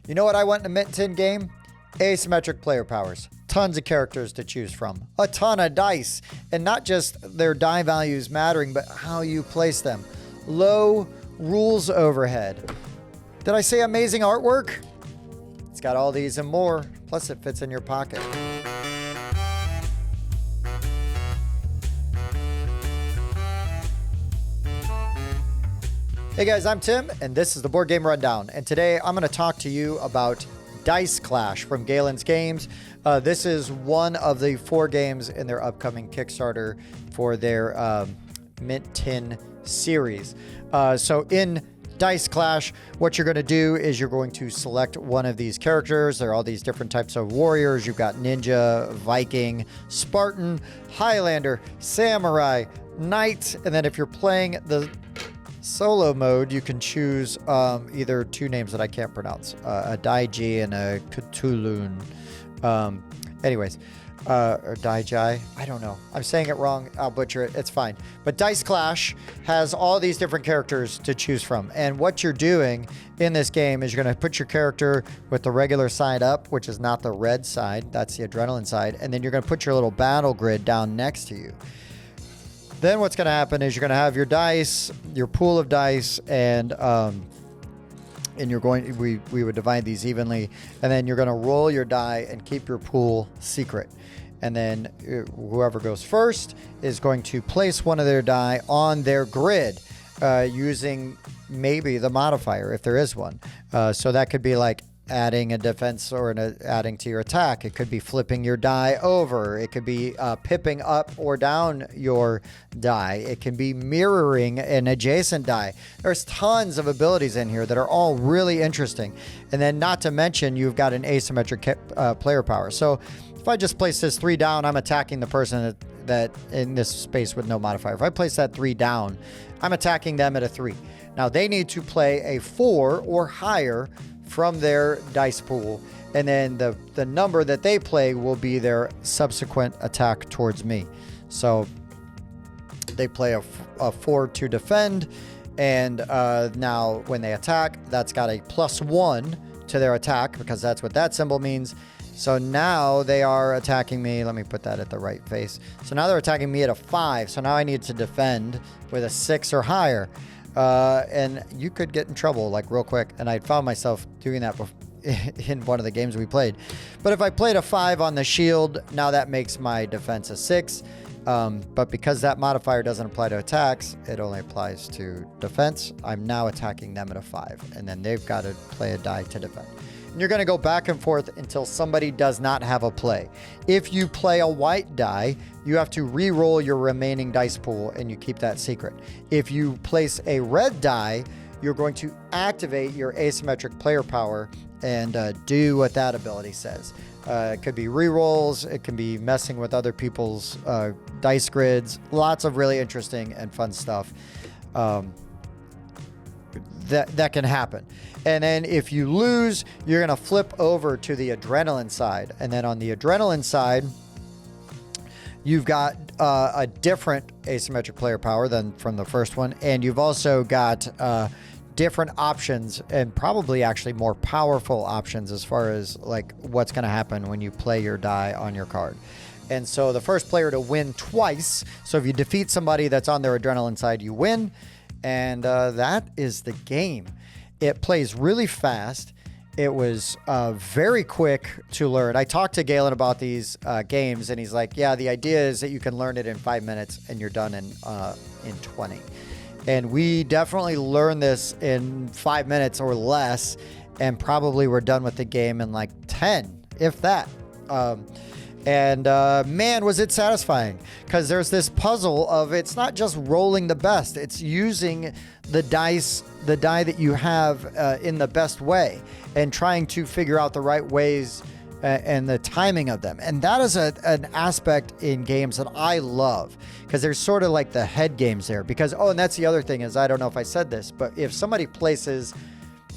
You know what I want in a Mint 10 game? Asymmetric player powers. Tons of characters to choose from. A ton of dice. And not just their die values mattering, but how you place them. Low rules overhead. Did I say amazing artwork? It's got all these and more. Plus it fits in your pocket. Hey guys, I'm Tim, and this is the Board Game Rundown. And today I'm going to talk to you about Dice Clash from Galen Games. This is one of the 4 games in their upcoming Kickstarter for their Mint 10 series. So in Dice Clash, what you're going to do is you're going to select one of these characters. There are all these different types of warriors. You've got Ninja, Viking, Spartan, Highlander, Samurai, Knight, and then if you're playing the solo mode, you can choose either 2 names that I can't pronounce, a Daiji and a Cthulhu. Or Daijai. I don't know. I'm saying it wrong. I'll butcher it. It's fine. But Dice Clash has all these different characters to choose from. And what you're doing in this game is you're going to put your character with the regular side up, which is not the red side. That's the adrenaline side. And then you're going to put your little battle grid down next to you. Then what's going to happen is you're going to have your dice, your pool of dice, and you're going. We would divide these evenly, and then you're going to roll your die and keep your pool secret. And then whoever goes first is going to place one of their die on their grid using maybe the modifier if there is one. So that could be like adding a defense or adding to your attack. It could be flipping your die over. It could be pipping up or down your die. It can be mirroring an adjacent die. There's tons of abilities in here that are all really interesting. And then not to mention, you've got an asymmetric player power. So if I just place this 3 down, I'm attacking the person that in this space with no modifier. If I place that 3 down, I'm attacking them at a 3. Now they need to play a 4 or higher from their dice pool, and then the number that they play will be their subsequent attack towards me. So they play a 4 to defend, and now when they attack, that's got a +1 to their attack because that's what that symbol means. So now they are attacking me. Let me put that at the right face. So now they're attacking me at a 5. So now I need to defend with a 6 or higher. And you could get in trouble like real quick. And I found myself doing that in one of the games we played. But if I played a 5 on the shield, now that makes my defense a 6. But because that modifier doesn't apply to attacks, it only applies to defense. I'm now attacking them at a 5. And then they've got to play a die to defend. And you're going to go back and forth until somebody does not have a play. If you play a white die, you have to re-roll your remaining dice pool and you keep that secret. If you place a red die, you're going to activate your asymmetric player power and do what that ability says. It could be re-rolls. It can be messing with other people's dice grids. Lots of really interesting and fun stuff. That can happen. And then if you lose, you're going to flip over to the adrenaline side. And then on the adrenaline side, you've got a different asymmetric player power than from the first one. And you've also got different options and probably actually more powerful options as far as like what's going to happen when you play your die on your card. And so the first player to win twice. So if you defeat somebody that's on their adrenaline side, you win. And that is the game. It plays really fast. It was very quick to learn. I talked to Galen about these games, and he's like, yeah, the idea is that you can learn it in 5 minutes, and you're done in 20. And we definitely learned this in 5 minutes or less, and probably we're done with the game in like 10, if that. Man, was it satisfying, because there's this puzzle of it's not just rolling the best, it's using the die that you have in the best way and trying to figure out the right ways and the timing of them. And that is an aspect in games that I love, because there's sort of like the head games there. Because, and that's the other thing is, I don't know if I said this, but if somebody places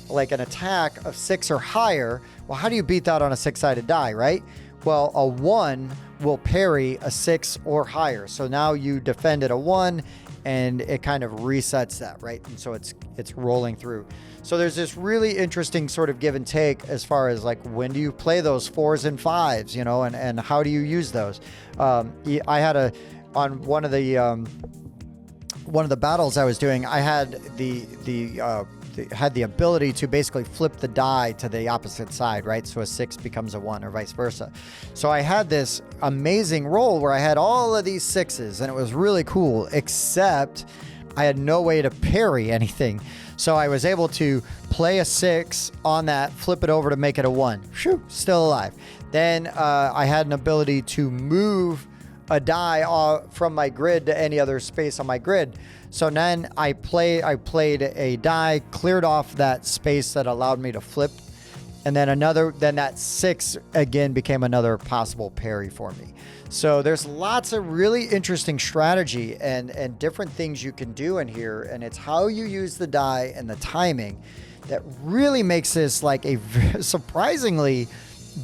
like an attack of 6 or higher, well, how do you beat that on a 6-sided die, right? Well, a 1 will parry a 6 or higher. So now you defend at a 1 and it kind of resets that, right? And so it's rolling through. So there's this really interesting sort of give and take as far as like, when do you play those 4s and 5s, you know, and how do you use those? I had on one of the battles I was doing, I had had the ability to basically flip the die to the opposite side, right? So a 6 becomes a 1 or vice versa. So I had this amazing roll where I had all of these 6s, and it was really cool, except I had no way to parry anything. So I was able to play a 6 on that, flip it over to make it a 1. Phew, still alive. Then I had an ability to move a die from my grid to any other space on my grid. So then I played a die, cleared off that space that allowed me to flip, and then that 6 again became another possible parry for me. So there's lots of really interesting strategy and different things you can do in here, and it's how you use the die and the timing that really makes this like a surprisingly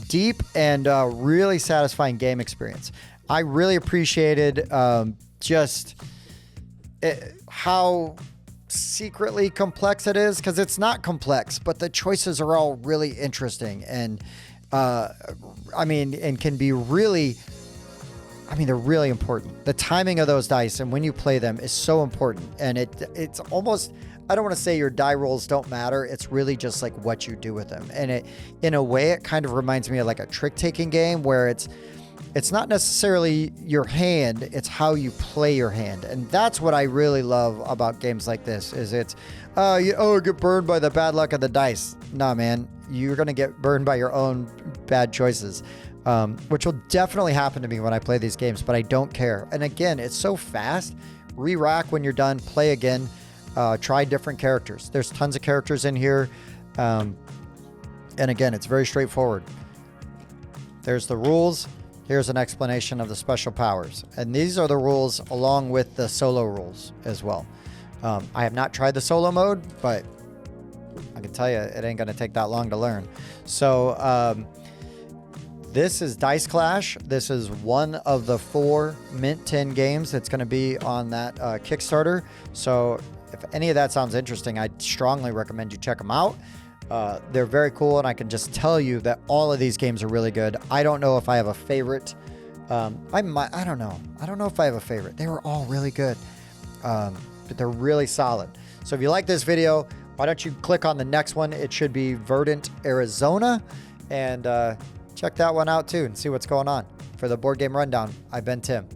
deep and really satisfying game experience. I really appreciated how secretly complex it is, because it's not complex, but the choices are all really interesting and can be really, they're really important. The timing of those dice and when you play them is so important, and it's almost, I don't want to say your die rolls don't matter. It's really just like what you do with them. And in a way, it kind of reminds me of like a trick-taking game where it's not necessarily your hand, it's how you play your hand. And that's what I really love about games like this, is it's, get burned by the bad luck of the dice. Nah, man, you're going to get burned by your own bad choices, which will definitely happen to me when I play these games, but I don't care. And again, it's so fast. Re-rack when you're done, play again, try different characters. There's tons of characters in here. And again, it's very straightforward. There's the rules. Here's an explanation of the special powers. And these are the rules along with the solo rules as well. I have not tried the solo mode, but I can tell you it ain't going to take that long to learn. So this is Dice Clash. This is one of the 4 Mint 10 games that's going to be on that Kickstarter. So if any of that sounds interesting, I'd strongly recommend you check them out. They're very cool, and I can just tell you that all of these games are really good. I don't know if I have a favorite. I don't know. I don't know if I have a favorite. They were all really good, but they're really solid. So if you like this video, why don't you click on the next one? It should be Verdant, Arizona, and check that one out too and see what's going on. For the Board Game Rundown, I've been Tim.